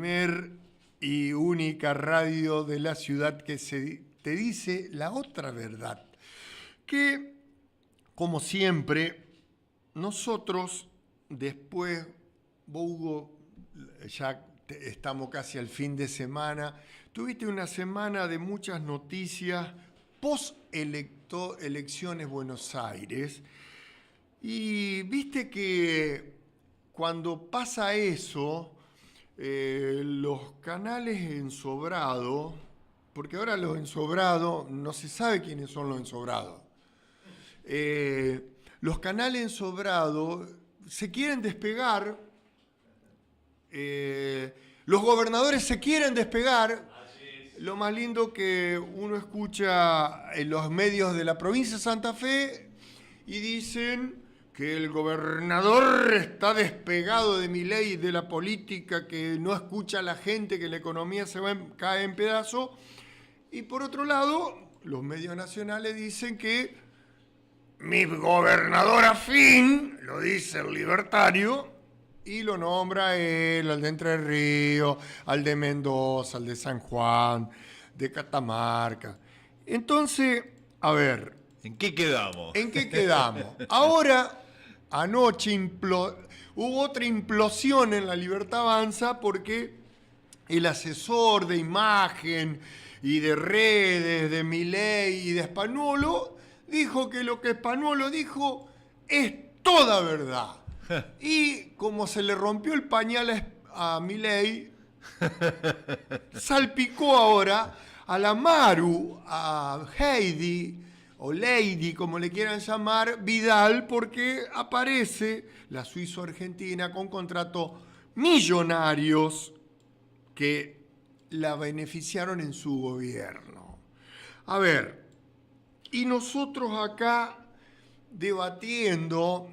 Primer y única radio de la ciudad que te dice la otra verdad. Que, como siempre, nosotros después, Hugo, ya estamos casi al fin de semana, tuviste una semana de muchas noticias post-elecciones Buenos Aires, y viste que cuando pasa eso, los canales ensobrados, porque ahora los ensobrados, no se sabe quiénes son los ensobrados. Los canales ensobrados se quieren despegar, los gobernadores se quieren despegar. Lo más lindo que uno escucha en los medios de la provincia de Santa Fe y dicen que el gobernador está despegado de Milei, de la política, que no escucha a la gente, que la economía cae en pedazos. Y por otro lado, los medios nacionales dicen que mi gobernador afín, lo dice el libertario, y lo nombra él, al de Entre Ríos, al de Mendoza, al de San Juan, de Catamarca. Entonces, a ver, ¿en qué quedamos? ¿en qué quedamos? Ahora, anoche hubo otra implosión en La Libertad Avanza porque el asesor de imagen y de redes de Milei y de Spanuolo dijo que lo que Spanuolo dijo es toda verdad. Y como se le rompió el pañal a Milei, salpicó ahora a la Maru, a Heidi, o Lady, como le quieran llamar, Vidal, porque aparece la suizo-argentina con contratos millonarios que la beneficiaron en su gobierno. A ver, y nosotros acá debatiendo,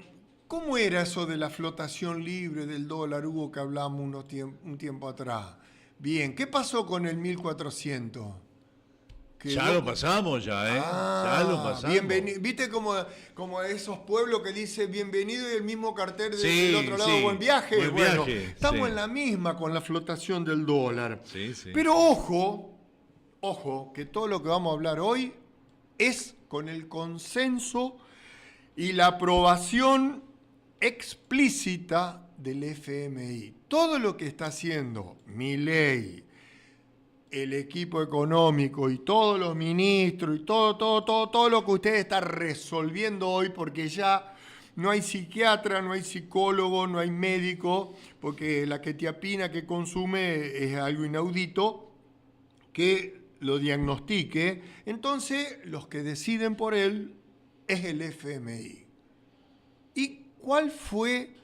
¿cómo era eso de la flotación libre del dólar, Hugo, que hablamos un tiempo atrás? Bien, ¿qué pasó con el 1400? Ya lo pasamos, ya lo pasamos. ¿Viste como esos pueblos que dicen bienvenido y el mismo cartel del otro lado, buen viaje? Buen viaje, estamos en la misma con la flotación del dólar. Sí. Pero ojo, que todo lo que vamos a hablar hoy es con el consenso y la aprobación explícita del FMI. Todo lo que está haciendo Milei, el equipo económico y todos los ministros y todo lo que ustedes están resolviendo hoy, porque ya no hay psiquiatra, no hay psicólogo, no hay médico, porque la quetiapina que consume es algo inaudito, que lo diagnostique. Entonces, los que deciden por él es el FMI. ¿Y cuál fue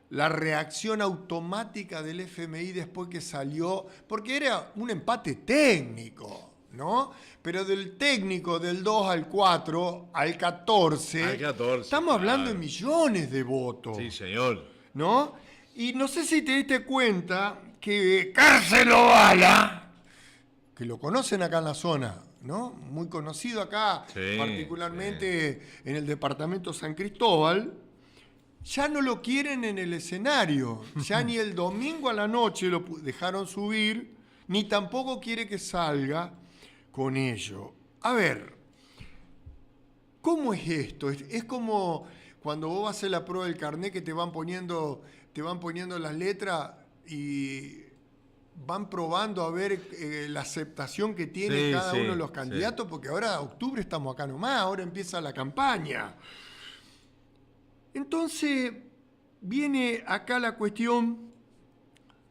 la reacción automática del FMI después que salió? Porque era un empate técnico, ¿no? Pero del técnico del 2 al 4 al 14, estamos hablando de millones de votos. Sí, señor. ¿No? Y no sé si te diste cuenta que Cárcelo Bala, que lo conocen acá en la zona, ¿no? Muy conocido acá, particularmente en el departamento San Cristóbal, ya no lo quieren en el escenario. Ya ni el domingo a la noche lo dejaron subir, ni tampoco quiere que salga con ello. A ver, ¿cómo es esto? Es como cuando vos haces la prueba del carnet que te van poniendo las letras y van probando a ver la aceptación que tiene cada uno de los candidatos, porque ahora octubre estamos acá nomás, ahora empieza la campaña. Entonces, viene acá la cuestión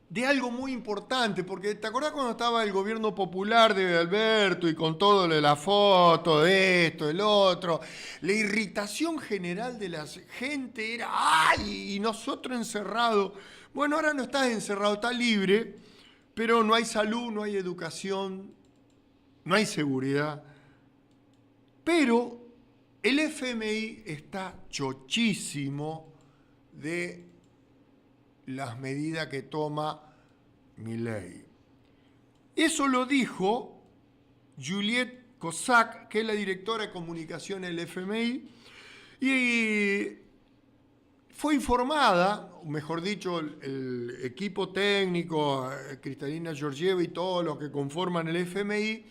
de algo muy importante, porque ¿te acordás cuando estaba el gobierno popular de Alberto y con todo lo de la foto, de esto, del otro? La irritación general de la gente era ¡ay! Y nosotros encerrados. Bueno, ahora no estás encerrado, estás libre, pero no hay salud, no hay educación, no hay seguridad. Pero el FMI está chochísimo de las medidas que toma Milei. Eso lo dijo Juliette Cossack, que es la directora de comunicación del FMI, y fue informada, mejor dicho, el equipo técnico, Kristalina Georgieva y todos los que conforman el FMI,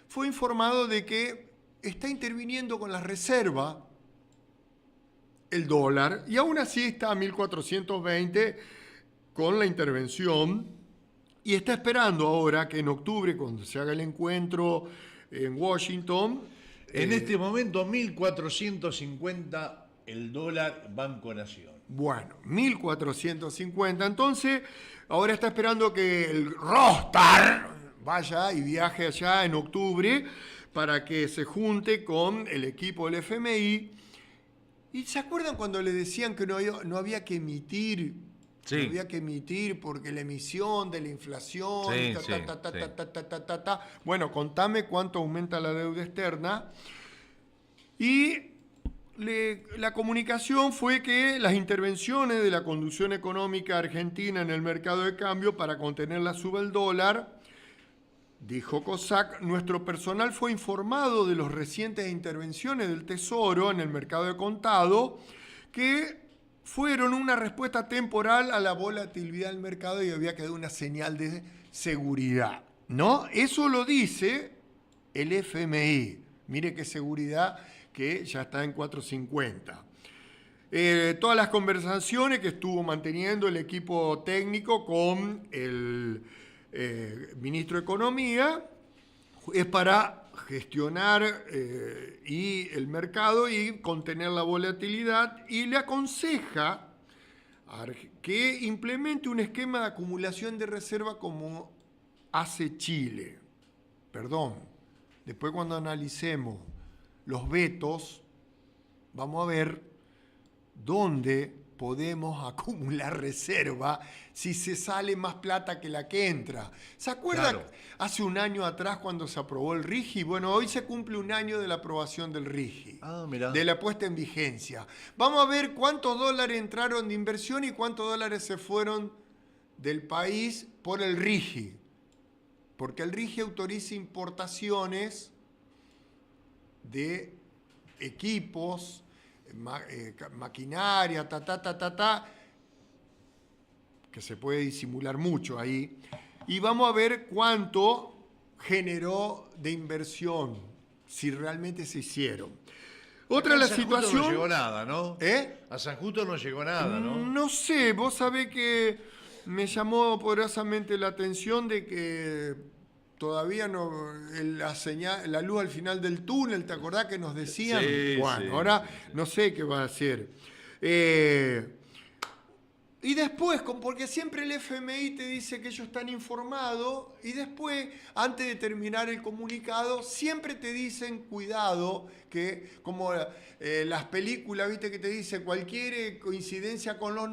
fue informado de que está interviniendo con la reserva el dólar y aún así está a 1.420 con la intervención y está esperando ahora que en octubre, cuando se haga el encuentro en Washington... En este momento, 1.450 el dólar Banco Nación. Bueno, 1.450. Entonces, ahora está esperando que el Rostar vaya y viaje allá en octubre para que se junte con el equipo del FMI. ¿Y se acuerdan cuando le decían que no había que emitir? Sí. No había que emitir porque la emisión de la inflación... Bueno, contame cuánto aumenta la deuda externa. Y la comunicación fue que las intervenciones de la conducción económica argentina en el mercado de cambio para contener la suba del dólar, dijo COSAC, nuestro personal fue informado de las recientes intervenciones del Tesoro en el mercado de contado que fueron una respuesta temporal a la volatilidad del mercado y había quedado una señal de seguridad, ¿no? Eso lo dice el FMI. Mire qué seguridad, que ya está en 450. Todas las conversaciones que estuvo manteniendo el equipo técnico con el ministro de Economía es para gestionar y el mercado y contener la volatilidad, y le aconseja que implemente un esquema de acumulación de reserva como hace Chile. Perdón, después cuando analicemos los vetos, vamos a ver dónde podemos acumular reserva si se sale más plata que la que entra. ¿Se acuerdan? Claro. Hace un año atrás cuando se aprobó el RIGI? Bueno, hoy se cumple un año de la aprobación del RIGI, de la puesta en vigencia. Vamos a ver cuántos dólares entraron de inversión y cuántos dólares se fueron del país por el RIGI. Porque el RIGI autoriza importaciones de equipos, maquinaria, que se puede disimular mucho ahí. Y vamos a ver cuánto generó de inversión, si realmente se hicieron. Otra de la situación... no llegó nada, ¿no? A San Justo no llegó nada, ¿no? No sé, vos sabés que me llamó poderosamente la atención de que todavía no, la luz al final del túnel, ¿te acordás que nos decían? Sí, bueno, sí, ahora sí. No sé qué va a hacer. Y después, porque siempre el FMI te dice que ellos están informados, y después, antes de terminar el comunicado, siempre te dicen, cuidado, que como las películas, viste, que te dice cualquier coincidencia con los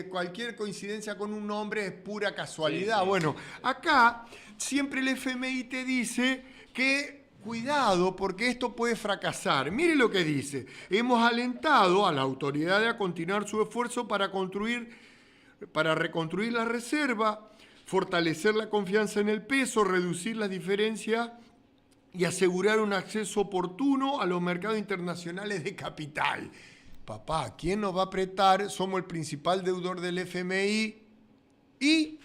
cualquier coincidencia con un nombre es pura casualidad. Sí, sí. Bueno, acá siempre el FMI te dice que cuidado porque esto puede fracasar. Mire lo que dice. Hemos alentado a la autoridad a continuar su esfuerzo para reconstruir la reserva, fortalecer la confianza en el peso, reducir las diferencias y asegurar un acceso oportuno a los mercados internacionales de capital. Papá, ¿quién nos va a apretar? Somos el principal deudor del FMI y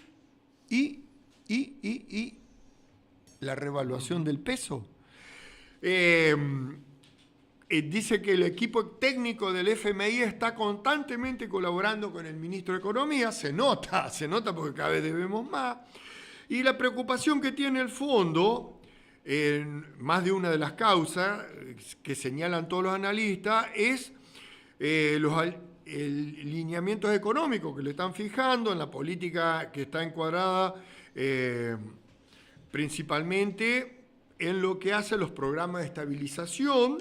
la revaluación del peso. Dice que el equipo técnico del FMI está constantemente colaborando con el ministro de Economía. Se nota porque cada vez debemos más. Y la preocupación que tiene el fondo, más de una de las causas que señalan todos los analistas, es los lineamientos económicos que le están fijando en la política que está encuadrada principalmente en lo que hace a los programas de estabilización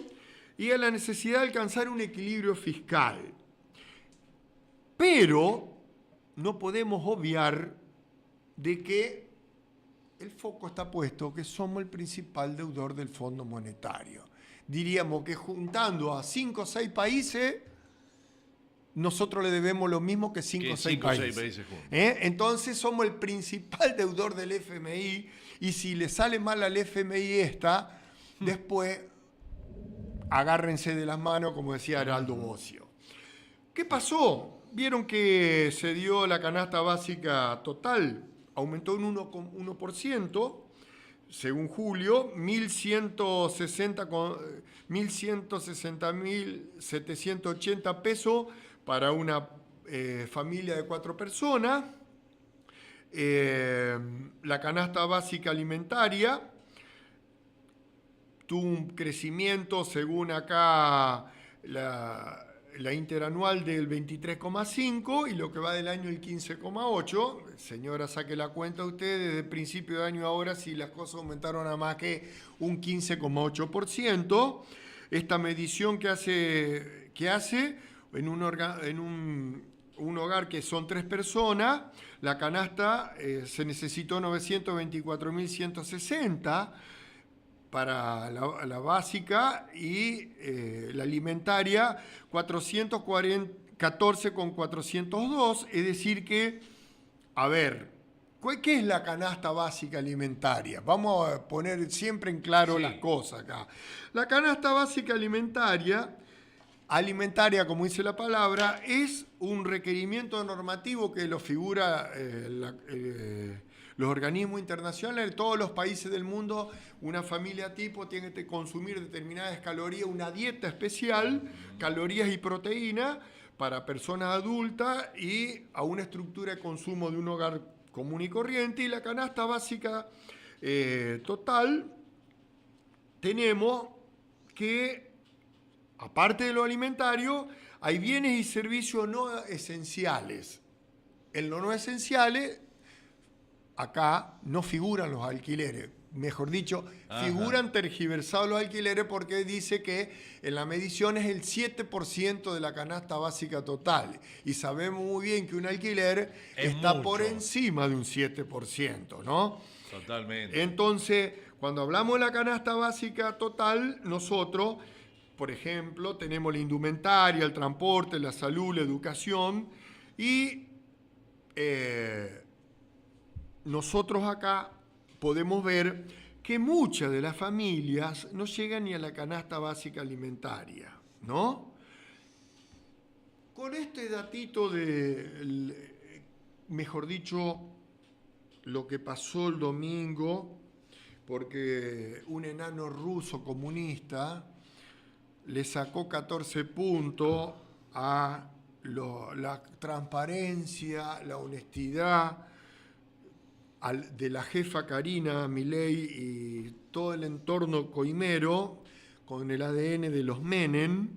y a la necesidad de alcanzar un equilibrio fiscal. Pero no podemos obviar de que el foco está puesto que somos el principal deudor del Fondo Monetario. Diríamos que juntando a 5 o 6 países, nosotros le debemos lo mismo que 5 o 6 países. Entonces somos el principal deudor del FMI, y si le sale mal al FMI después agárrense de las manos, como decía Heraldo Bocio. ¿Qué pasó? Vieron que se dio la canasta básica total, aumentó un 1%, según julio, 1.160.780 pesos para una familia de 4 personas. La canasta básica alimentaria tuvo un crecimiento, según acá la interanual, del 23,5 y lo que va del año el 15,8. Señora, saque la cuenta usted desde el principio de año ahora si las cosas aumentaron a más que un 15,8%. Esta medición que hace en un hogar que son 3 personas, la canasta se necesitó 924.160 para la básica y la alimentaria 414,402. Es decir que, a ver, ¿qué es la canasta básica alimentaria? Vamos a poner siempre en claro las cosas acá. La canasta básica alimentaria, como dice la palabra, es un requerimiento normativo que lo figura los organismos internacionales. En todos los países del mundo, una familia tipo tiene que consumir determinadas calorías, una dieta especial, calorías y proteínas para personas adultas y a una estructura de consumo de un hogar común y corriente. Y la canasta básica total, tenemos que, aparte de lo alimentario, hay bienes y servicios no esenciales. En lo no esenciales, acá no figuran los alquileres. Mejor dicho, figuran tergiversados los alquileres porque dice que en la medición es el 7% de la canasta básica total. Y sabemos muy bien que un alquiler está mucho por encima de un 7%, ¿no? Totalmente. Entonces, cuando hablamos de la canasta básica total, nosotros, por ejemplo, tenemos la indumentaria, el transporte, la salud, la educación y nosotros acá podemos ver que muchas de las familias no llegan ni a la canasta básica alimentaria, ¿no? Con este datito mejor dicho, lo que pasó el domingo, porque un enano ruso comunista le sacó 14 puntos a la transparencia, la honestidad de la jefa Karina Milei y todo el entorno coimero con el ADN de los Menem.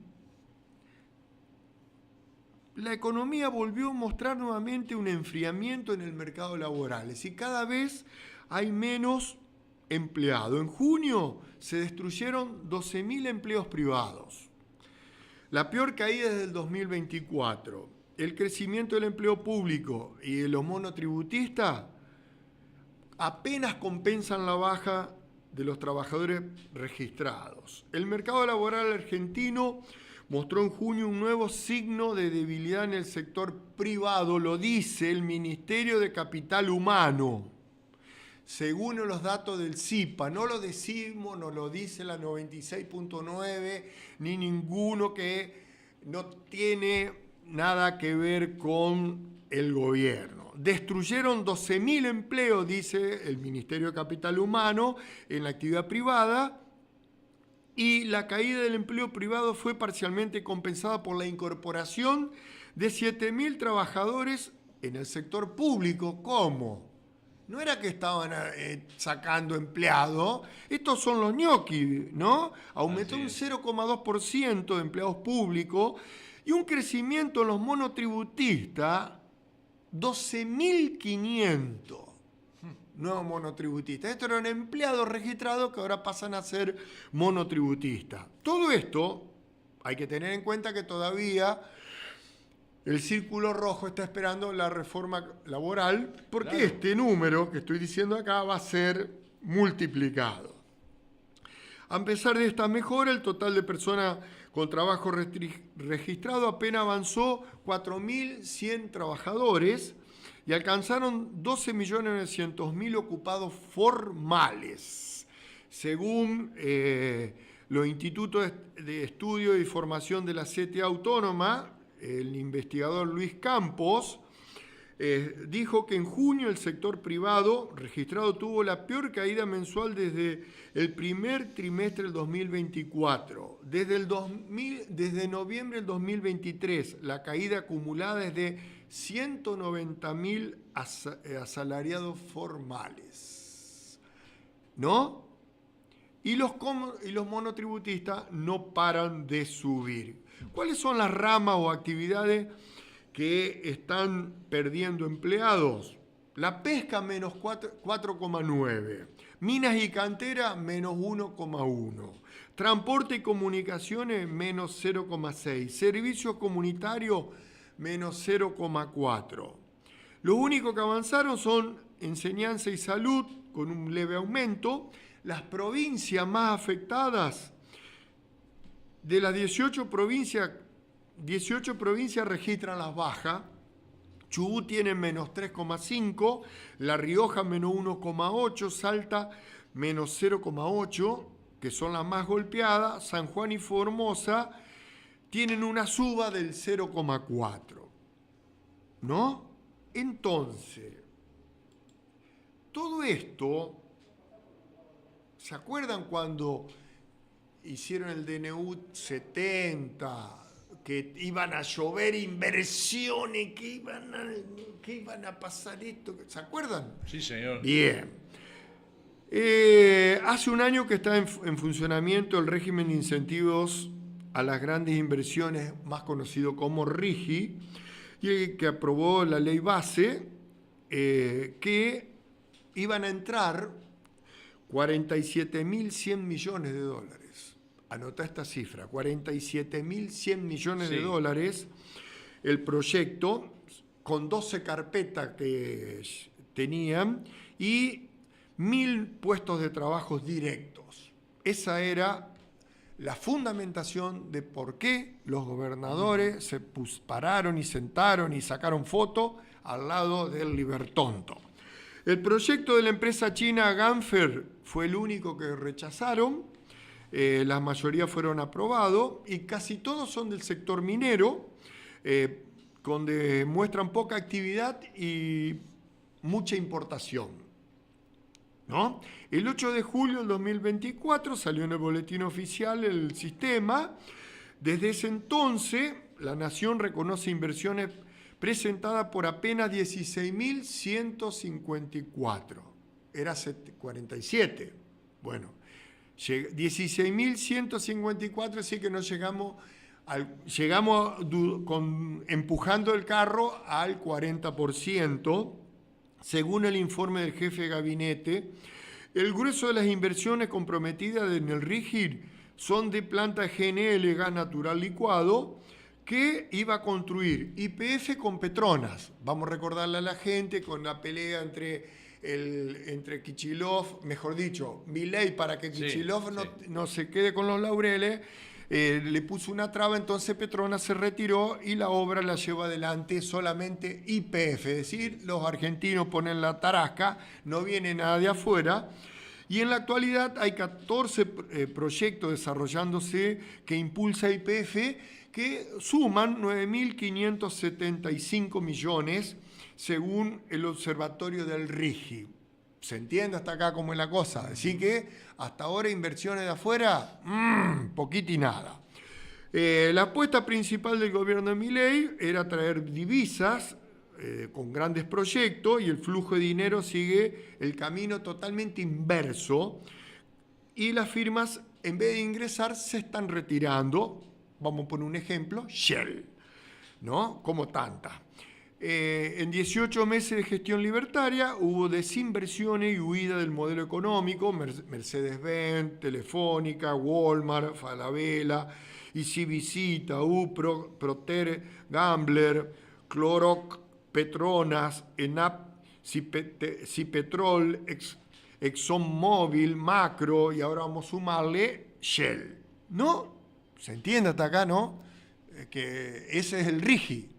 La economía volvió a mostrar nuevamente un enfriamiento en el mercado laboral. Es decir, cada vez hay menos empleados. En junio se destruyeron 12.000 empleos privados. La peor caída desde el 2024. El crecimiento del empleo público y de los monotributistas apenas compensan la baja de los trabajadores registrados. El mercado laboral argentino mostró en junio un nuevo signo de debilidad en el sector privado, lo dice el Ministerio de Capital Humano, según los datos del CIPA. No lo decimos, no lo dice la 96.9, ni ninguno que no tiene nada que ver con el gobierno. Destruyeron 12.000 empleos, dice el Ministerio de Capital Humano, en la actividad privada, y la caída del empleo privado fue parcialmente compensada por la incorporación de 7.000 trabajadores en el sector público. ¿Cómo? No era que estaban sacando empleados, estos son los ñoquis, ¿no? Aumentó un 0,2% de empleados públicos y un crecimiento en los monotributistas, 12.500 nuevos monotributistas. Estos eran empleados registrados que ahora pasan a ser monotributistas. Todo esto hay que tener en cuenta que todavía el círculo rojo está esperando la reforma laboral, porque este número que estoy diciendo acá va a ser multiplicado. A pesar de esta mejora, el total de personas con trabajo registrado apenas avanzó 4.100 trabajadores y alcanzaron 12.900.000 ocupados formales, según los institutos de estudio y formación de la CTA Autónoma. el investigador Luis Campos, dijo que en junio el sector privado registrado tuvo la peor caída mensual desde el primer trimestre del 2024. Desde noviembre del 2023, la caída acumulada es de 190.000 asalariados formales, ¿no? Y los monotributistas no paran de subir. ¿Cuáles son las ramas o actividades que están perdiendo empleados? La pesca menos 4,9, minas y cantera menos 1,1, transporte y comunicaciones menos 0,6, servicios comunitarios menos 0,4. Los únicos que avanzaron son enseñanza y salud con un leve aumento. Las provincias más afectadas, de las 18 provincias registran las bajas. Chubut tiene menos 3,5, La Rioja menos 1,8, Salta menos 0,8, que son las más golpeadas. San Juan y Formosa tienen una suba del 0,4, ¿no? Entonces, todo esto, ¿se acuerdan cuando hicieron el DNU 70? Que iban a llover inversiones, que iban a pasar esto. ¿Se acuerdan? Sí, señor. Bien. Hace un año que está en funcionamiento el régimen de incentivos a las grandes inversiones, más conocido como RIGI, y que aprobó la ley base, que iban a entrar 47.100 millones de dólares. Anota esta cifra, 47.100 millones de dólares el proyecto, con 12 carpetas que tenían y 1.000 puestos de trabajo directos. Esa era la fundamentación de por qué los gobernadores se pararon y sentaron y sacaron foto al lado del Libertonto. El proyecto de la empresa china Ganfeng fue el único que rechazaron. La mayoría fueron aprobados y casi todos son del sector minero, donde muestran poca actividad y mucha importación, ¿no? El 8 de julio del 2024 salió en el boletín oficial el sistema. Desde ese entonces, la Nación reconoce inversiones presentadas por apenas 16.154. Era 47. Bueno. 16.154, así que no llegamos empujando el carro al 40%, según el informe del jefe de gabinete. El grueso de las inversiones comprometidas en el RIGI son de planta GNL, gas natural licuado, que iba a construir YPF con Petronas. Vamos a recordarle a la gente con la pelea entre Kicillof, mejor dicho, Milei, para que Kicillof no se quede con los laureles, le puso una traba, entonces Petronas se retiró y la obra la lleva adelante solamente YPF, es decir, los argentinos ponen la tarasca, no viene nada de afuera. Y en la actualidad hay 14 proyectos desarrollándose que impulsa YPF, que suman 9.575 millones, según el observatorio del RIGI. ¿Se entiende hasta acá cómo es la cosa? Así que hasta ahora inversiones de afuera, poquito y nada. La apuesta principal del gobierno de Milei era traer divisas con grandes proyectos, y el flujo de dinero sigue el camino totalmente inverso, y las firmas, en vez de ingresar, se están retirando. Vamos a poner un ejemplo, Shell, ¿no? Como tantas. En 18 meses de gestión libertaria hubo desinversiones y huida del modelo económico. Mercedes-Benz, Telefónica, Walmart, Falabella, Visita, Proter, Gambler, Clorox, Petronas, ENAP, Cipetrol, ExxonMobil, Macro, y ahora vamos a sumarle Shell. ¿No? ¿Se entiende hasta acá, no? Que ese es el RIGI.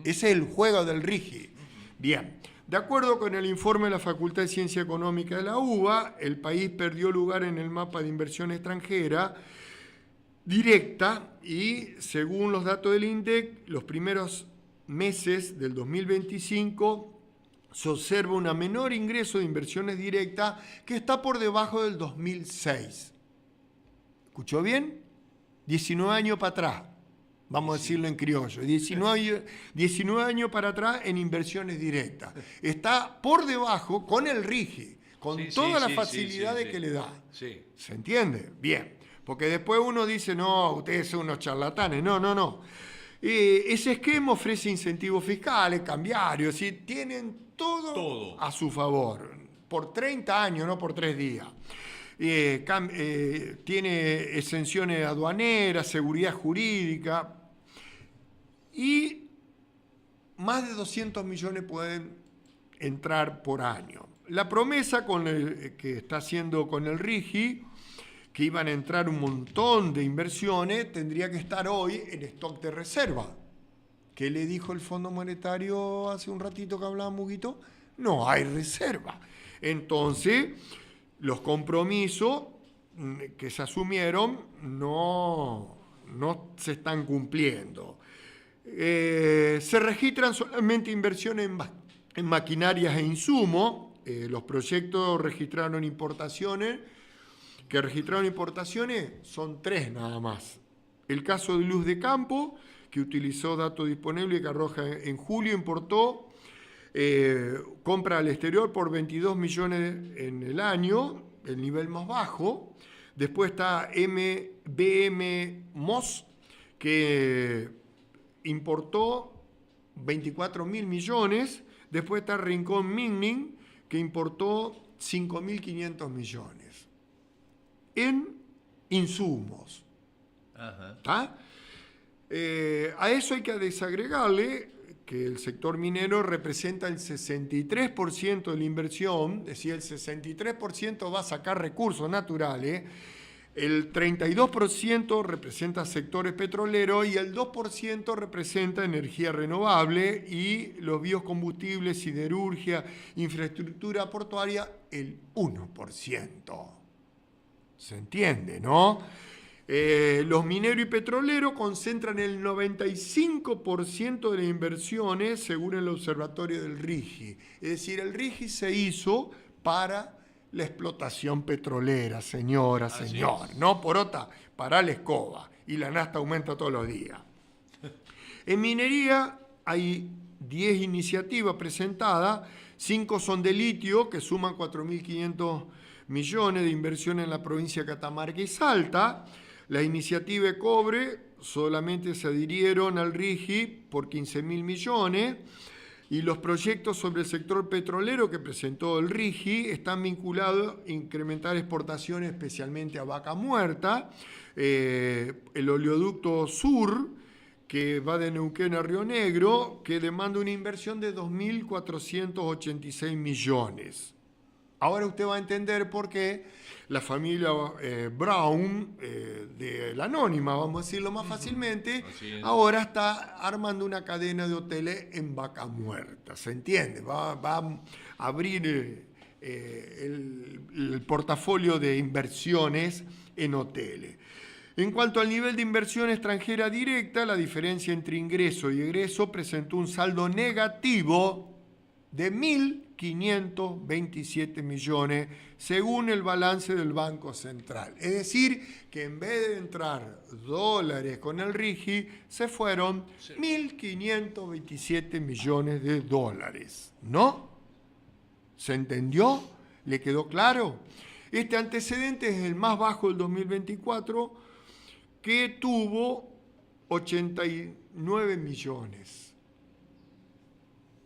Ese es el juego del RIGI. Bien, de acuerdo con el informe de la Facultad de Ciencia Económica de la UBA, el país perdió lugar en el mapa de inversión extranjera directa y según los datos del INDEC, los primeros meses del 2025 se observa un menor ingreso de inversiones directas que está por debajo del 2006. ¿Escuchó bien? 19 años para atrás, vamos a decirlo en criollo. 19 años para atrás en inversiones directas. Está por debajo con el RIGI, con todas las facilidades que le da. Sí. ¿Se entiende? Bien. Porque después uno dice, no, ustedes son unos charlatanes. No. Ese esquema ofrece incentivos fiscales, cambiarios, ¿sí? Tienen todo a su favor, por 30 años, no por 3 días. Tiene exenciones aduaneras, seguridad jurídica y más de 200 millones pueden entrar por año. La promesa que está haciendo con el RIGI, que iban a entrar un montón de inversiones, tendría que estar hoy en stock de reserva. ¿Qué le dijo el Fondo Monetario hace un ratito que hablábamos, Huguito? No hay reserva. Entonces, los compromisos que se asumieron no se están cumpliendo. Se registran solamente inversiones en maquinarias e insumos. Los proyectos que registraron importaciones son 3 nada más. El caso de Luz de Campo, que utilizó datos disponibles que arroja en julio, importó compra al exterior por 22 millones en el año, el nivel más bajo. Después está BM Moss, que importó 24.000 millones. Después está Rincón Mining, que importó 5.500 millones en insumos. ¿Tá? A eso hay que desagregarle que el sector minero representa el 63% de la inversión, es decir, el 63% va a sacar recursos naturales, el 32% representa sectores petroleros y el 2% representa energía renovable y los biocombustibles, siderurgia, infraestructura portuaria, el 1%. ¿Se entiende, no? Los mineros y petroleros concentran el 95% de las inversiones según el observatorio del RIGI. Es decir, el RIGI se hizo para la explotación petrolera, señor. No por otra, para la escoba. Y la nafta aumenta todos los días. En minería hay 10 iniciativas presentadas, 5 son de litio, que suman 4.500 millones de inversión en la provincia de Catamarca y Salta. La iniciativa de cobre solamente se adhirieron al RIGI por 15.000 millones y los proyectos sobre el sector petrolero que presentó el RIGI están vinculados a incrementar exportaciones especialmente a Vaca Muerta, el oleoducto sur que va de Neuquén a Río Negro, que demanda una inversión de 2.486 millones. Ahora usted va a entender por qué la familia Brown, de la Anónima, vamos a decirlo más fácilmente, ahora está armando una cadena de hoteles en Vaca Muerta. ¿Se entiende? Va a abrir el portafolio de inversiones en hoteles. En cuanto al nivel de inversión extranjera directa, la diferencia entre ingreso y egreso presentó un saldo negativo de 1.527 millones según el balance del Banco Central. Es decir, que en vez de entrar dólares con el RIGI, se fueron 1.527 millones de dólares. ¿No? ¿Se entendió? ¿Le quedó claro? Este antecedente es el más bajo del 2024, que tuvo 89 millones.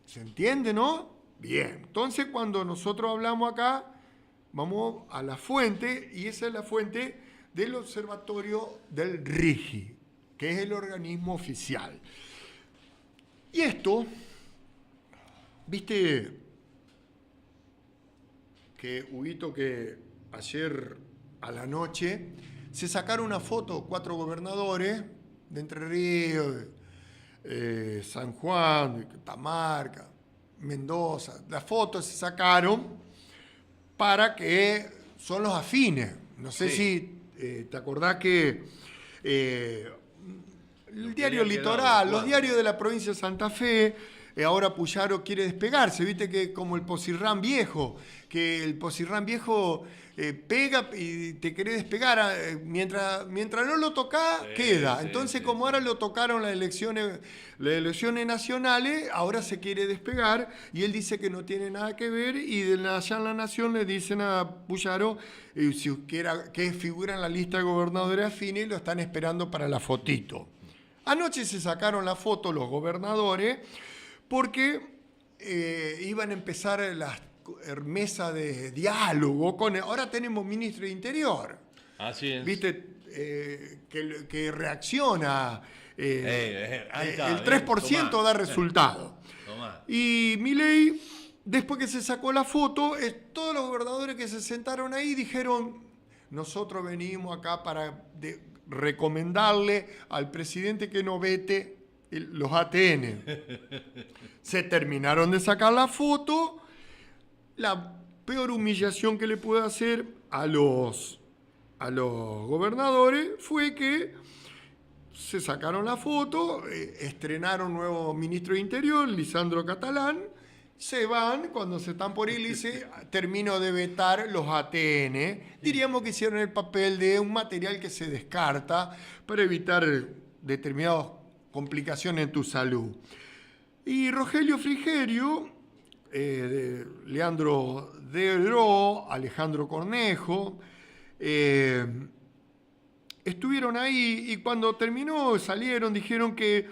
¿Se entiende, no? Bien. Entonces, cuando nosotros hablamos acá, vamos a la fuente, y esa es la fuente del observatorio del RIGI, que es el organismo oficial. Y esto, viste que, Huguito, que ayer a la noche se sacaron una foto 4 gobernadores de Entre Ríos, San Juan, de Catamarca, Mendoza. Las fotos se sacaron para que son los afines. No sé si te acordás que el diario Litoral, los diarios de la provincia de Santa Fe. Ahora Puyaro quiere despegarse, viste que como el Pocirrán viejo, que el Pocirrán viejo pega y te querés despegar, mientras no lo tocás, queda. Sí, Entonces, sí, como sí. ahora lo tocaron las elecciones nacionales, ahora se quiere despegar y él dice que no tiene nada que ver y allá en La Nación le dicen a Puyaro que figura en la lista de gobernadores afines y lo están esperando para la fotito. Anoche se sacaron la foto los gobernadores porque iban a empezar las mesas de diálogo. Ahora tenemos ministro de Interior, Así es. ¿viste? Que reacciona. Ahí está, El 3% tomá. da resultado. Tomá. Y Milei, después que se sacó la foto, todos los gobernadores que se sentaron ahí dijeron, nosotros venimos acá para recomendarle al presidente que no vete los ATN. Se terminaron de sacar la foto. La peor humillación que le puede hacer a los gobernadores fue que se sacaron la foto, estrenaron nuevo ministro de Interior, Lisandro Catalán, se van, cuando se están por ir, dice, termino de vetar los ATN. Diríamos que hicieron el papel de un material que se descarta para evitar determinadas complicaciones en tu salud. Y Rogelio Frigerio, Leandro Dedró, Alejandro Cornejo, estuvieron ahí y cuando terminó salieron, dijeron que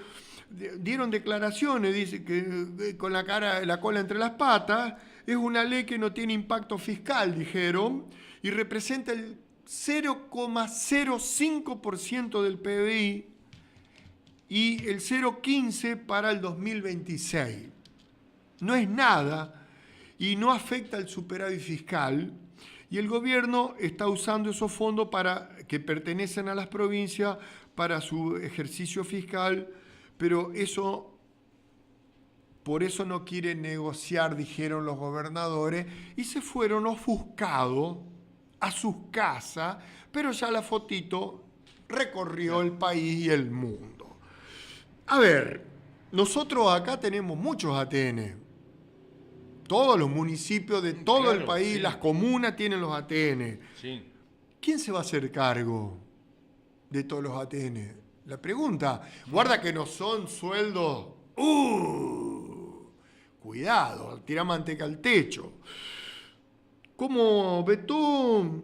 dieron declaraciones, dice que con la cola entre las patas, es una ley que no tiene impacto fiscal, dijeron, y representa el 0,05% del PBI y el 0,15% para el 2026. No es nada y no afecta al superávit fiscal y el gobierno está usando esos fondos que pertenecen a las provincias para su ejercicio fiscal, pero por eso no quieren negociar, dijeron los gobernadores, y se fueron ofuscados a sus casas, pero ya la fotito recorrió el país y el mundo. A ver, nosotros acá tenemos muchos ATN. Todos los municipios de todo el país, sí. Las comunas tienen los ATN. Sí. ¿Quién se va a hacer cargo de todos los ATN? La pregunta, guarda que no son sueldos. Cuidado, tira manteca al techo. Como vetó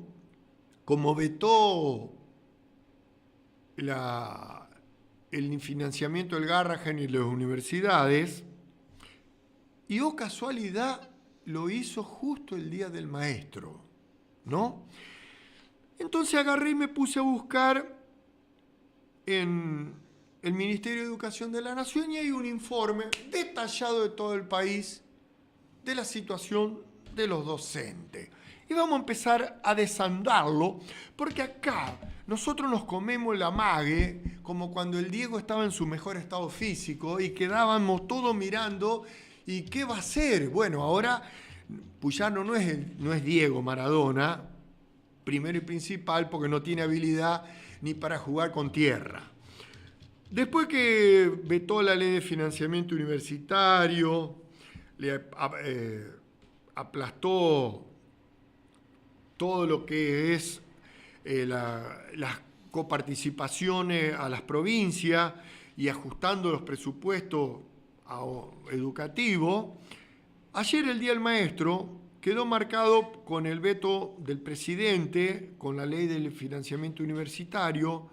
el financiamiento del Garrahan y las universidades, y casualidad lo hizo justo el Día del Maestro, ¿no? Entonces agarré y me puse a buscar en el Ministerio de Educación de la Nación y hay un informe detallado de todo el país de la situación de los docentes. Y vamos a empezar a desandarlo, porque acá nosotros nos comemos la mague, como cuando el Diego estaba en su mejor estado físico y quedábamos todos mirando, ¿y qué va a hacer? Bueno, ahora Puyaro no es Diego Maradona, primero y principal, porque no tiene habilidad ni para jugar con tierra. Después que vetó la ley de financiamiento universitario, le aplastó todo lo que es las coparticipaciones a las provincias y ajustando los presupuestos educativos. Ayer el Día del Maestro quedó marcado con el veto del presidente, con la ley del financiamiento universitario,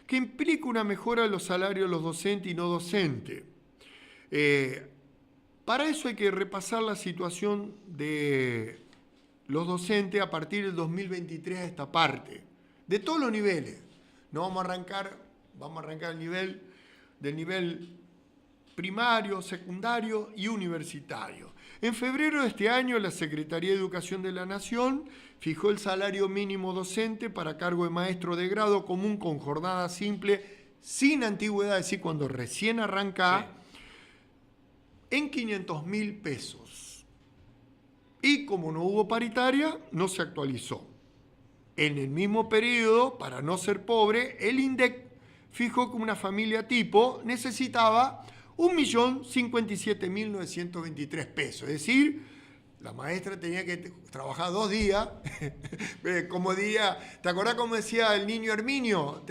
que implica una mejora de los salarios de los docentes y no docentes. Para eso hay que repasar la situación de los docentes a partir del 2023 a esta parte, de todos los niveles. No vamos a arrancar del nivel primario, secundario y universitario. En febrero de este año, la Secretaría de Educación de la Nación fijó el salario mínimo docente para cargo de maestro de grado común con jornada simple, sin antigüedad, es decir, cuando recién arranca, en 500.000 pesos. Y como no hubo paritaria, no se actualizó. En el mismo periodo, para no ser pobre, el INDEC fijó que una familia tipo necesitaba 1.057.923 pesos. Es decir, la maestra tenía que trabajar 2 días, como diría, ¿te acordás cómo decía el niño Herminio?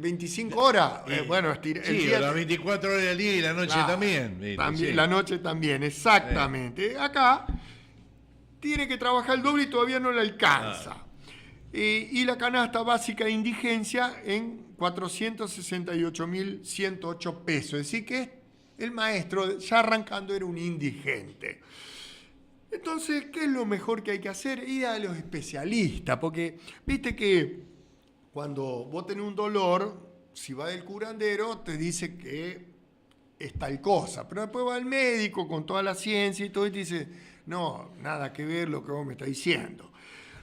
25 horas. Bueno, Sí, el día, las 24 horas del día y la noche claro, también. también Sí. la noche también, exactamente. Acá tiene que trabajar el doble y todavía no le alcanza. Y la canasta básica de indigencia en 468.108 pesos. Es decir, que el maestro, ya arrancando, era un indigente. Entonces, ¿qué es lo mejor que hay que hacer? Ir a los especialistas, porque viste que cuando vos tenés un dolor, si va del curandero, te dice que es tal cosa, pero después va al médico con toda la ciencia y todo y te dice, no, nada que ver lo que vos me estás diciendo.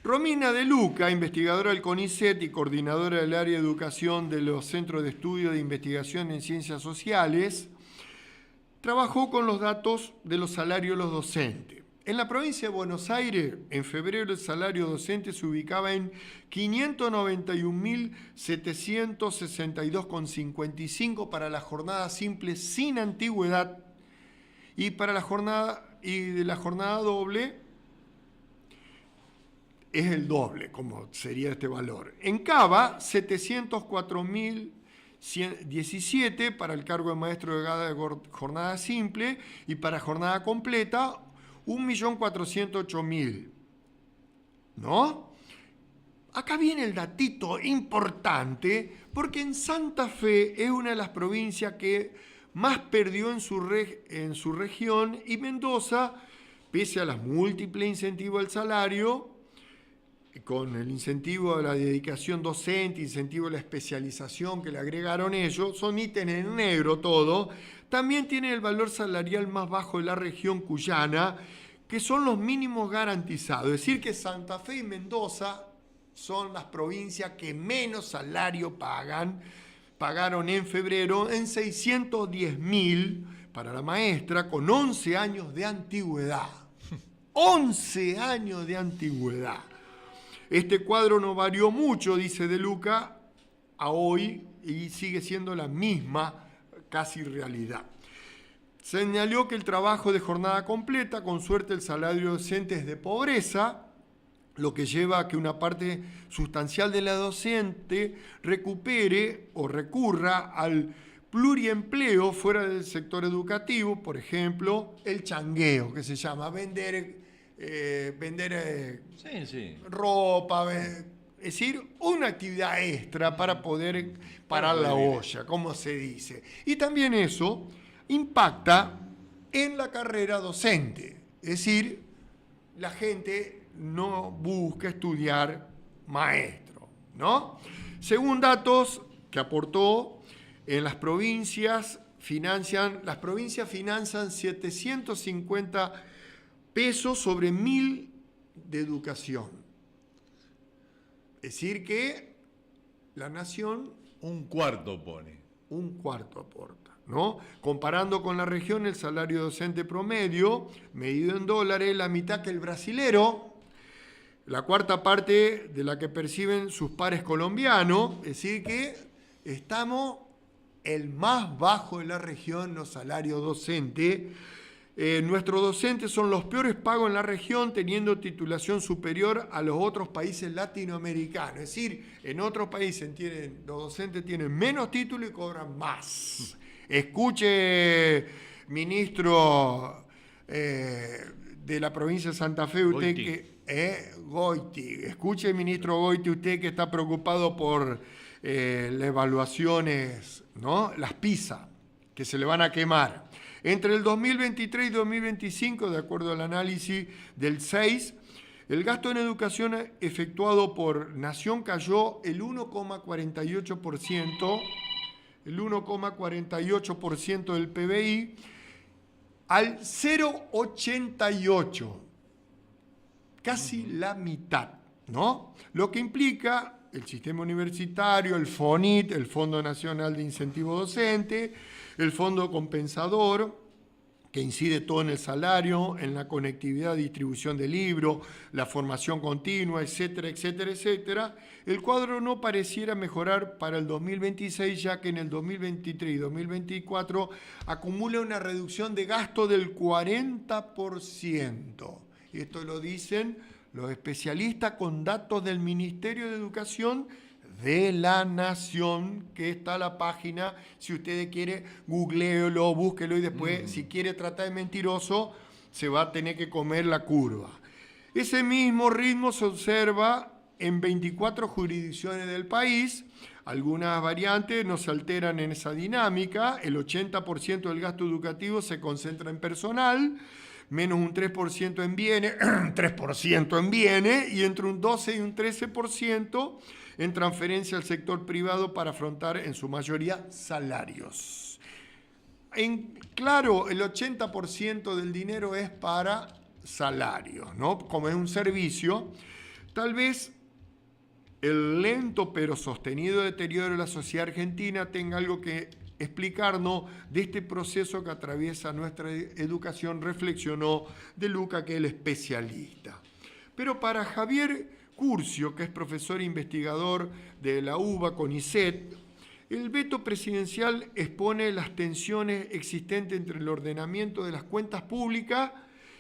Romina De Luca, investigadora del CONICET y coordinadora del área de educación de los Centros de Estudio de Investigación en Ciencias Sociales, trabajó con los datos de los salarios de los docentes. En la provincia de Buenos Aires, en febrero el salario docente se ubicaba en 591.762,55 para la jornada simple sin antigüedad y para la jornada doble es el doble, como sería este valor. En Cava, 704.117 para el cargo de maestro de jornada simple y para jornada completa 1.408.000. ¿No? Acá viene el datito importante, porque en Santa Fe es una de las provincias que más perdió en su región y Mendoza, pese a las múltiples incentivos al salario, con el incentivo de la dedicación docente, incentivo de la especialización que le agregaron ellos, son ítems en negro todo, también tiene el valor salarial más bajo de la región cuyana, que son los mínimos garantizados. Es decir, que Santa Fe y Mendoza son las provincias que menos salario pagaron en febrero en 610.000 para la maestra con 11 años de antigüedad. 11 años de antigüedad. Este cuadro no varió mucho, dice De Luca, a hoy y sigue siendo la misma casi realidad. Señaló que el trabajo de jornada completa, con suerte el salario docente es de pobreza, lo que lleva a que una parte sustancial de la docente recupere o recurra al pluriempleo fuera del sector educativo, por ejemplo, el changueo, que se llama vender ropa, es decir, una actividad extra para poder parar la olla, como se dice. Y también eso impacta en la carrera docente, es decir, la gente no busca estudiar maestro, ¿no? Según datos que aportó, en las provincias financian 750 pesos sobre 1.000 de educación. Es decir que la nación Un cuarto pone. un cuarto aporta, ¿no? Comparando con la región, el salario docente promedio, medido en dólares, es la mitad que el brasilero, la cuarta parte de la que perciben sus pares colombianos, es decir que estamos el más bajo de la región, los salarios docentes. Nuestros docentes son los peores pagos en la región, teniendo titulación superior a los otros países latinoamericanos. Es decir, en otros países los docentes tienen menos título y cobran más. Escuche, ministro de la provincia de Santa Fe, usted Goiti. Goiti. Escuche, ministro Goiti, usted que está preocupado por las evaluaciones, ¿no? Las PISA, que se le van a quemar. Entre el 2023 y 2025, de acuerdo al análisis del 6, el gasto en educación efectuado por Nación cayó el 1,48% del PBI al 0,88%, casi la mitad, ¿no? Lo que implica el sistema universitario, el FONIT, el Fondo Nacional de Incentivo Docente, el Fondo Compensador, que incide todo en el salario, en la conectividad, distribución del libro, la formación continua, etcétera, etcétera, etcétera, el cuadro no pareciera mejorar para el 2026, ya que en el 2023 y 2024 acumula una reducción de gasto del 40%. Esto lo dicen los especialistas con datos del Ministerio de Educación de la Nación, que está la página, si usted quiere, googleelo, búsquelo y después, si quiere tratar de mentiroso, se va a tener que comer la curva. Ese mismo ritmo se observa en 24 jurisdicciones del país. Algunas variantes no se alteran en esa dinámica. El 80% del gasto educativo se concentra en personal, menos un 3% en bienes, 3% en bienes, y entre un 12 y un 13% en transferencia al sector privado para afrontar en su mayoría salarios. Claro, el 80% del dinero es para salarios, ¿no? Como es un servicio, tal vez el lento pero sostenido deterioro de la sociedad argentina tenga algo que explicarnos de este proceso que atraviesa nuestra educación, reflexionó De Luca, que es el especialista. Pero para Javier Curcio, que es profesor e investigador de la UBA CONICET, el veto presidencial expone las tensiones existentes entre el ordenamiento de las cuentas públicas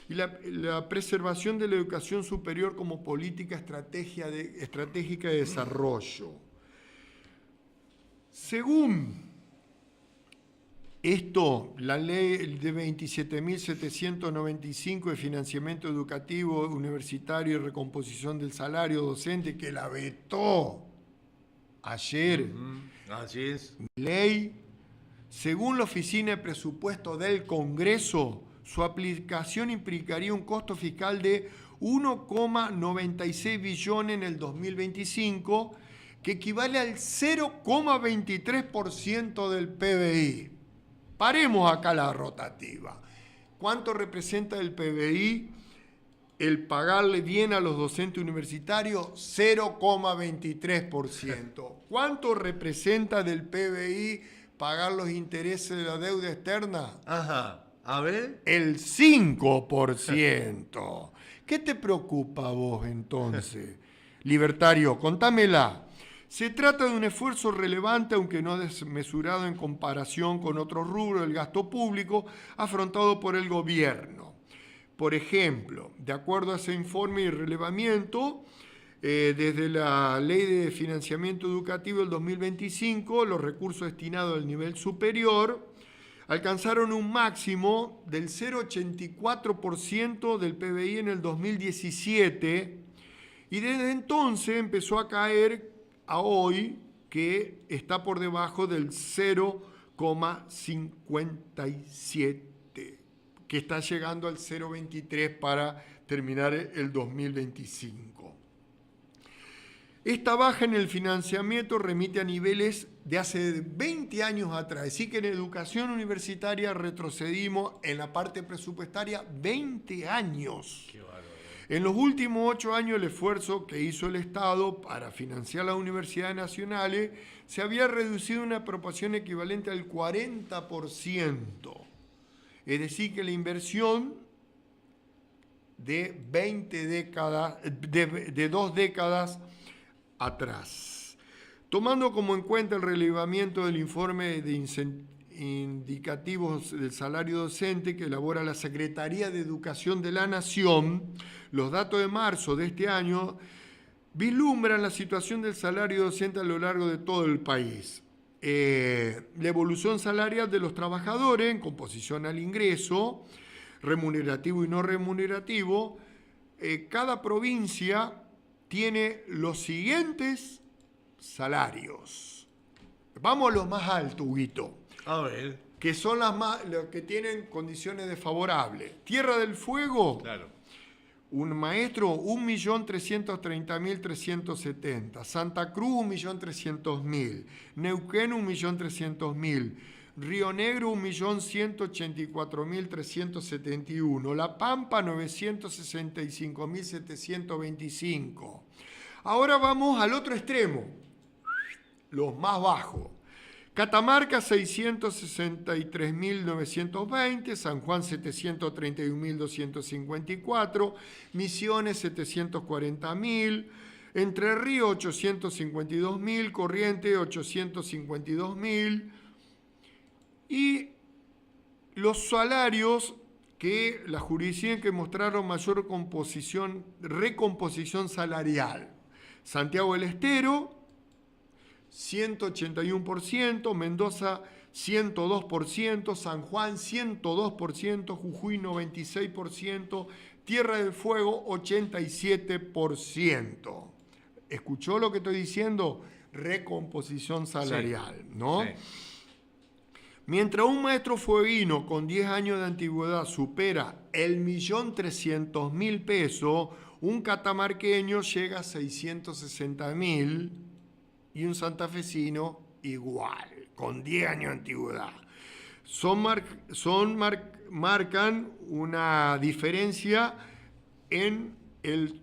y la preservación de la educación superior como política estratégica de desarrollo. Según esto, la ley de 27.795 de financiamiento educativo, universitario y recomposición del salario docente, que la vetó ayer, así es. ley, según la Oficina de Presupuesto del Congreso, su aplicación implicaría un costo fiscal de 1,96 billones en el 2025, que equivale al 0,23% del PBI. Paremos acá la rotativa. ¿Cuánto representa el PBI el pagarle bien a los docentes universitarios? 0,23%. ¿Cuánto representa del PBI pagar los intereses de la deuda externa? Ajá, a ver. El 5%. ¿Qué te preocupa a vos entonces? Libertario, contámela. Se trata de un esfuerzo relevante, aunque no desmesurado en comparación con otros rubros del gasto público afrontado por el gobierno. Por ejemplo, de acuerdo a ese informe y relevamiento, desde la Ley de Financiamiento Educativo del 2025, los recursos destinados al nivel superior alcanzaron un máximo del 0,84% del PBI en el 2017 y desde entonces empezó a caer a hoy, que está por debajo del 0,57%, que está llegando al 0,23% para terminar el 2025. Esta baja en el financiamiento remite a niveles de hace 20 años atrás. Así que en educación universitaria retrocedimos en la parte presupuestaria 20 años. Qué bárbaro. En los últimos 8 años el esfuerzo que hizo el Estado para financiar las universidades nacionales se había reducido a una proporción equivalente al 40%. Es decir, que la inversión de 2 décadas atrás. Tomando como en cuenta el relevamiento del informe de indicativos del salario docente que elabora la Secretaría de Educación de la Nación, los datos de marzo de este año vislumbran la situación del salario docente a lo largo de todo el país. La evolución salarial de los trabajadores en composición al ingreso, remunerativo y no remunerativo, cada provincia tiene los siguientes salarios. Vamos a los más altos, Huguito. A ver. Que son los que tienen condiciones desfavorables. Tierra del Fuego, Claro. un maestro, 1.330.370. Santa Cruz, 1.300.000. Neuquén, 1.300.000. Río Negro, 1.184.371. La Pampa, 965.725. Ahora vamos al otro extremo, los más bajos, Catamarca 663.920, San Juan 731.254, Misiones 740.000, Entre Ríos 852.000, Corrientes 852.000 y los salarios que la jurisdicción que mostraron mayor recomposición salarial. Santiago del Estero 181%, Mendoza 102%, San Juan 102%, Jujuy 96%, Tierra del Fuego 87%. ¿Escuchó lo que estoy diciendo? Recomposición salarial, sí, ¿no? Sí. Mientras un maestro fueguino con 10 años de antigüedad supera el 1.300.000 pesos, un catamarqueño llega a 660.000 y un santafesino igual, con 10 años de antigüedad. Marcan una diferencia en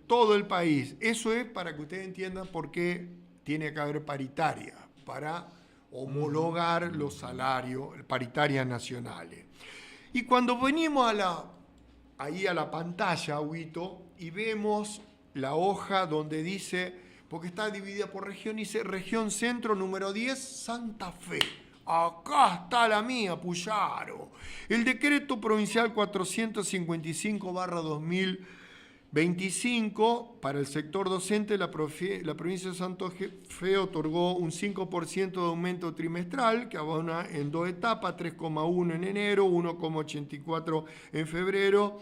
todo el país. Eso es para que ustedes entiendan por qué tiene que haber paritaria, para homologar los salarios, paritarias nacionales. Y cuando venimos ahí a la pantalla, Huito, y vemos la hoja donde dice, porque está dividida por región, dice región centro número 10, Santa Fe. Acá está la mía, Puyaro. El decreto provincial 455/2025 para el sector docente, la provincia de Santa Fe otorgó un 5% de aumento trimestral que abona en 2 etapas, 3,1 en enero, 1,84 en febrero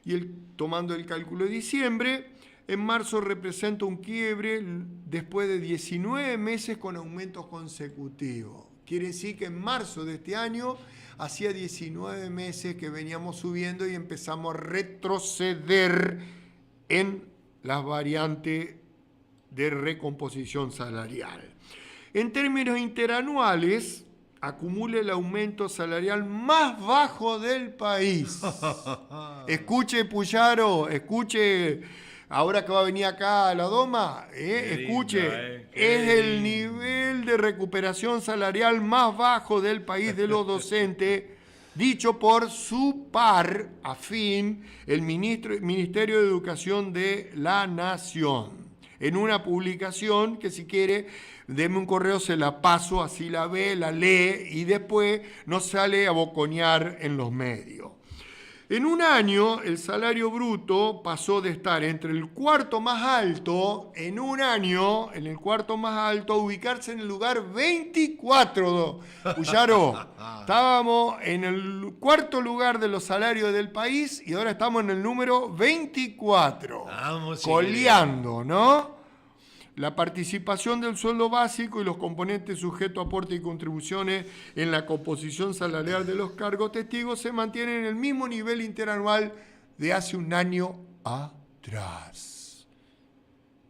y tomando el cálculo de diciembre. En marzo representa un quiebre después de 19 meses con aumentos consecutivos. Quiere decir que en marzo de este año hacía 19 meses que veníamos subiendo y empezamos a retroceder en las variantes de recomposición salarial. En términos interanuales, acumula el aumento salarial más bajo del país. Escuche, Puyaro, escuche, ahora que va a venir acá a la Doma, escuche, es el nivel de recuperación salarial más bajo del país de los docentes, dicho por su par afín, el Ministerio de Educación de la Nación. En una publicación que, si quiere, deme un correo, se la paso, así la ve, la lee y después no sale a boconear en los medios. En un año, el salario bruto pasó de estar entre el cuarto más alto, en un año, en el cuarto más alto, a ubicarse en el lugar 24. Puyaro, estábamos en el cuarto lugar de los salarios del país y ahora estamos en el número 24. Vamos, coleando, ¿no? La participación del sueldo básico y los componentes sujetos a aportes y contribuciones en la composición salarial de los cargos testigos se mantienen en el mismo nivel interanual de hace un año atrás.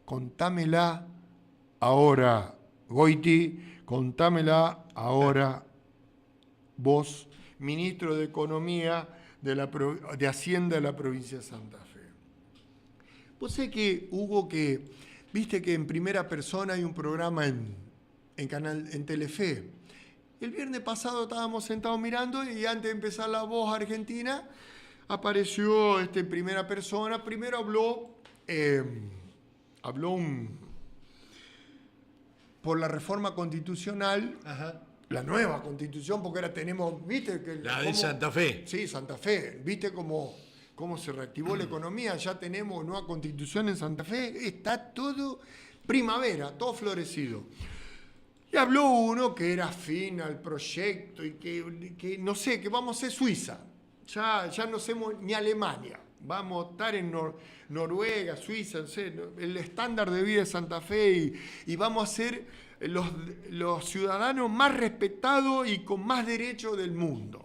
Contámela ahora, Goiti, contámela ahora vos, ministro de Economía de Hacienda de la provincia de Santa Fe. Vos sé que, Hugo, viste que en Primera Persona hay un programa en Telefe. El viernes pasado estábamos sentados mirando y antes de empezar La Voz Argentina apareció en Primera Persona. Primero habló por la reforma constitucional. Ajá. La nueva constitución, porque ahora tenemos, viste que la de Santa Fe. Sí, Santa Fe. Viste cómo se reactivó la economía, ya tenemos nueva constitución en Santa Fe, está todo primavera, todo florecido. Y habló uno que era afín al proyecto y que no sé, que vamos a ser Suiza, ya no somos ni Alemania, vamos a estar en Noruega, Suiza, no sé, el estándar de vida de Santa Fe y vamos a ser los ciudadanos más respetados y con más derechos del mundo.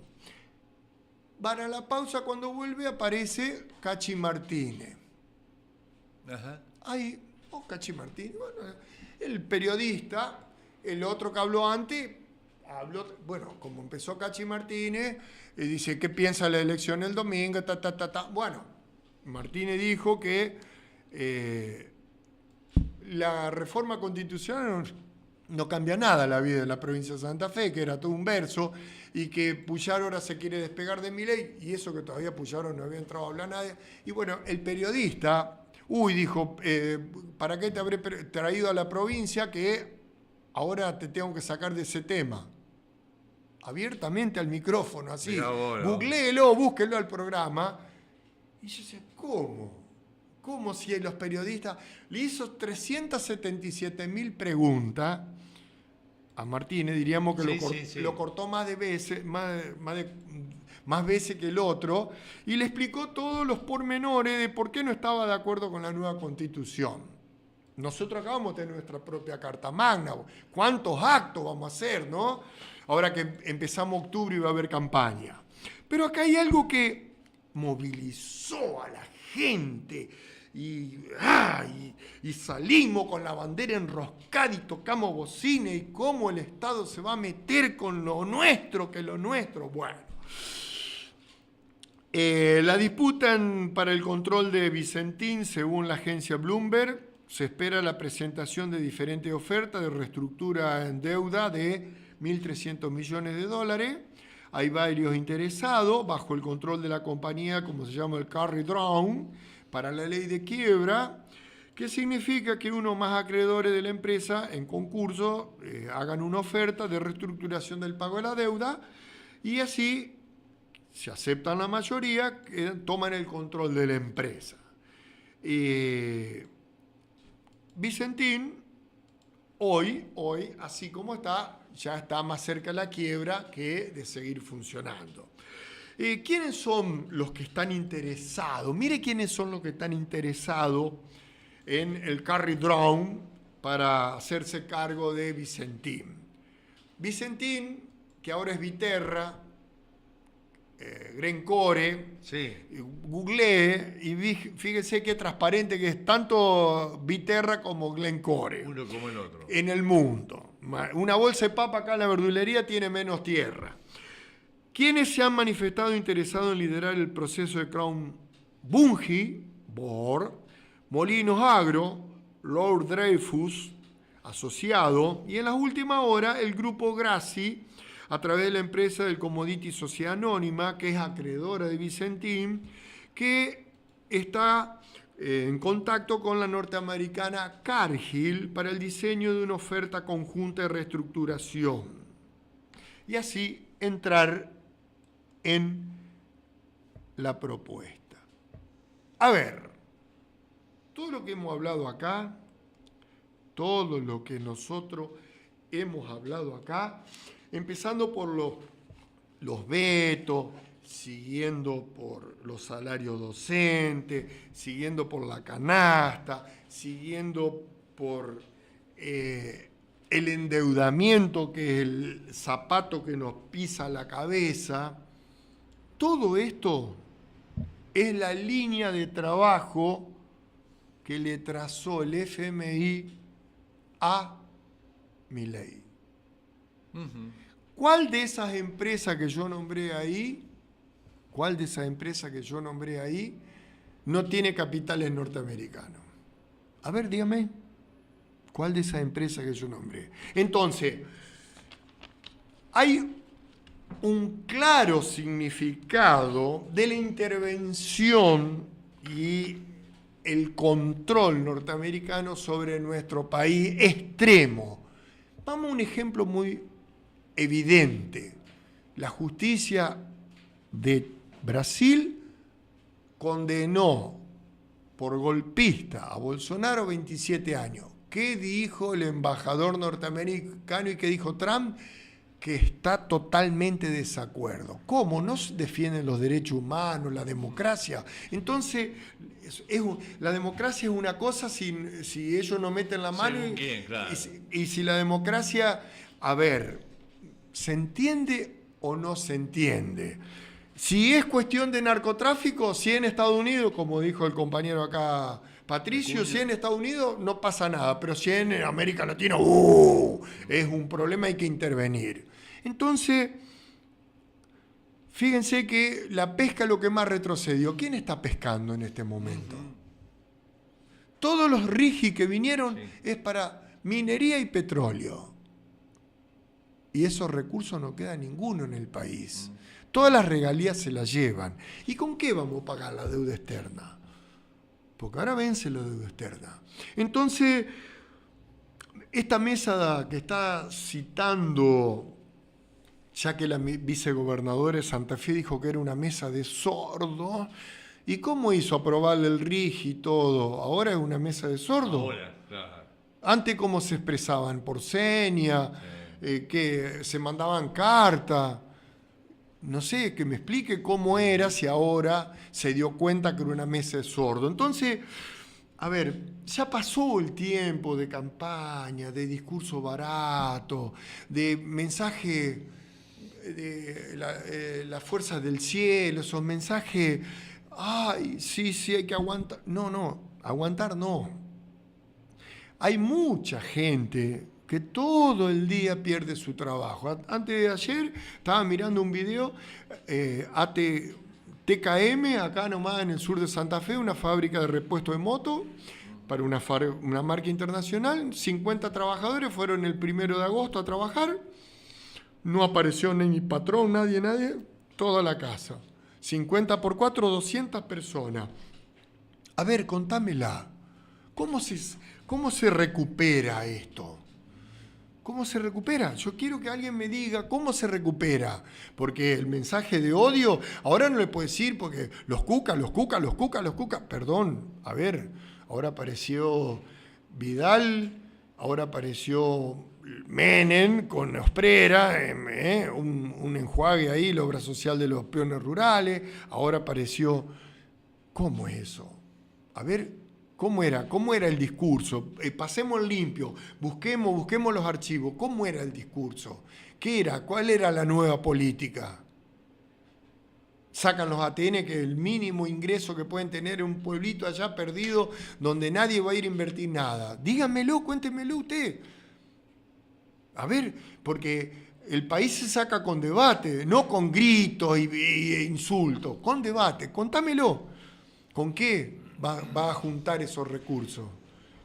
Para la pausa, cuando vuelve, aparece Cachi Martínez. Ajá. Ay, Cachi Martínez. Bueno, el periodista, el otro que habló antes, bueno, como empezó Cachi Martínez, dice, ¿qué piensa la elección el domingo? Bueno, Martínez dijo que la reforma constitucional no cambia nada la vida de la provincia de Santa Fe, que era todo un verso, y que Puyaro ahora se quiere despegar de Milei, y eso que todavía Puyaro no había entrado a hablar nadie. Y bueno, el periodista, dijo, ¿para qué te habré traído a la provincia que ahora te tengo que sacar de ese tema? Abiertamente al micrófono, así. Googléelo, búsquelo al programa. Y yo decía, ¿cómo? ¿Cómo si los periodistas... Le hizo 377.000 preguntas a Martínez, diríamos que lo cortó más veces que el otro, y le explicó todos los pormenores de por qué no estaba de acuerdo con la nueva Constitución. Nosotros acá vamos a tener nuestra propia Carta Magna. ¿Cuántos actos vamos a hacer, no? Ahora que empezamos octubre y va a haber campaña. Pero acá hay algo que movilizó a la gente y salimos con la bandera enroscada y tocamos bocina y cómo el Estado se va a meter con lo nuestro, que lo nuestro. Bueno, la disputa para el control de Vicentín, según la agencia Bloomberg, se espera la presentación de diferentes ofertas de reestructura en deuda de 1.300 millones de dólares. Hay varios interesados bajo el control de la compañía, como se llama el Carry Drown, para la ley de quiebra, que significa que uno más acreedores de la empresa en concurso hagan una oferta de reestructuración del pago de la deuda y así se aceptan la mayoría, toman el control de la empresa. Vicentín, hoy, así como está, ya está más cerca de la quiebra que de seguir funcionando. ¿Quiénes son los que están interesados? Mire quiénes son los que están interesados en el Carry Drown para hacerse cargo de Vicentín. Vicentín, que ahora es Viterra, Glencore, sí. Googleé y fíjese qué transparente que es tanto Viterra como Glencore. Uno como el otro. En el mundo. Una bolsa de papa acá en la verdulería tiene menos tierra. ¿Quiénes se han manifestado interesados en liderar el proceso de Crown? Bunge, BOR, Molinos Agro, Lord Dreyfus, asociado, y en las últimas horas el grupo Grassi, a través de la empresa del Commodity Sociedad Anónima, que es acreedora de Vicentín, que está en contacto con la norteamericana Cargill para el diseño de una oferta conjunta de reestructuración. Y así entrar en la propuesta. A ver, todo lo que hemos hablado acá, todo lo que nosotros hemos hablado acá, empezando por los vetos, siguiendo por los salarios docentes, siguiendo por la canasta, siguiendo por el endeudamiento, que es el zapato que nos pisa la cabeza. Todo esto es la línea de trabajo que le trazó el FMI a Milei. ¿Cuál de esas empresas que yo nombré ahí, no tiene capitales norteamericanos? A ver, dígame, ¿cuál de esas empresas que yo nombré? Entonces, hay un claro significado de la intervención y el control norteamericano sobre nuestro país extremo. Vamos a un ejemplo muy evidente. La justicia de Brasil condenó por golpista a Bolsonaro 27 años. ¿Qué dijo el embajador norteamericano y qué dijo Trump? Que está totalmente de desacuerdo. ¿Cómo? ¿No se defienden los derechos humanos, la democracia? Entonces, la democracia es una cosa si ellos no meten la mano. Claro. Y si la democracia, a ver, ¿se entiende o no se entiende? Si es cuestión de narcotráfico, si en Estados Unidos, como dijo el compañero acá, Patricio, si en Estados Unidos no pasa nada, pero si en América Latina, es un problema, hay que intervenir. Entonces, fíjense que la pesca es lo que más retrocedió. ¿Quién está pescando en este momento? Todos los RIGI que vinieron es para minería y petróleo. y esos recursos no queda ninguno en el país. Todas las regalías se las llevan. ¿Y con qué vamos a pagar la deuda externa? Porque ahora vence la deuda externa. Entonces, esta mesa que está citando, ya que la vicegobernadora de Santa Fe dijo que era una mesa de sordos, ¿y cómo hizo aprobarle el RIG y todo? ¿Ahora es una mesa de sordos? Ahora, claro. Antes, ¿cómo se expresaban? ¿Por seña? Que se mandaban cartas. No sé, que me explique cómo era, si ahora se dio cuenta que era una mesa de sordo. Entonces, a ver, ya pasó el tiempo de campaña, de discurso barato, de mensaje de las fuerzas del cielo, esos mensajes, ay, sí, hay que aguantar. No, aguantar no. Hay mucha gente que todo el día pierde su trabajo. Antes de ayer estaba mirando un video, TKM, acá nomás en el sur de Santa Fe, una fábrica de repuesto de moto para una marca internacional. 50 trabajadores fueron el 1 de agosto a trabajar. No apareció ni patrón, nadie, toda la casa. 50 por 4, 200 personas. A ver, contámela. ¿Cómo se recupera esto? ¿Cómo se recupera? Yo quiero que alguien me diga cómo se recupera. Porque el mensaje de odio, ahora no le puedo decir porque los cuca. Perdón, a ver, ahora apareció Vidal, ahora apareció Menem con Osprera, un enjuague ahí, la obra social de los peones rurales, ahora apareció... ¿Cómo es eso? A ver... ¿Cómo era el discurso? Pasemos limpio, busquemos los archivos. ¿Cómo era el discurso? ¿Qué era? ¿Cuál era la nueva política? Sacan los ATN, que es el mínimo ingreso que pueden tener en un pueblito allá perdido donde nadie va a ir a invertir nada. Díganmelo, cuéntemelo usted. A ver, porque el país se saca con debate, no con gritos e insultos, con debate. Contámelo. ¿Con qué va a juntar esos recursos?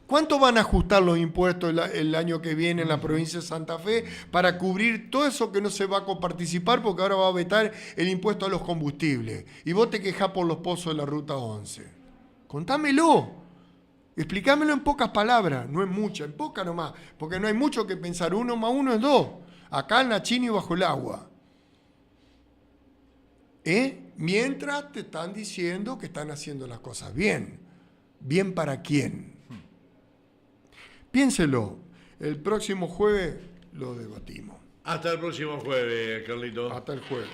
¿Cuánto van a ajustar los impuestos el año que viene en la provincia de Santa Fe para cubrir todo eso que no se va a coparticipar porque ahora va a vetar el impuesto a los combustibles? Y vos te quejás por los pozos de la Ruta 11. Contámelo. Explícamelo en pocas palabras. No es mucha, en pocas nomás. Porque no hay mucho que pensar. 1 más 1 es 2. Acá en la China y bajo el agua. Mientras te están diciendo que están haciendo las cosas bien. ¿Bien para quién? Piénselo. El próximo jueves lo debatimos. Hasta el próximo jueves, Carlito. Hasta el jueves.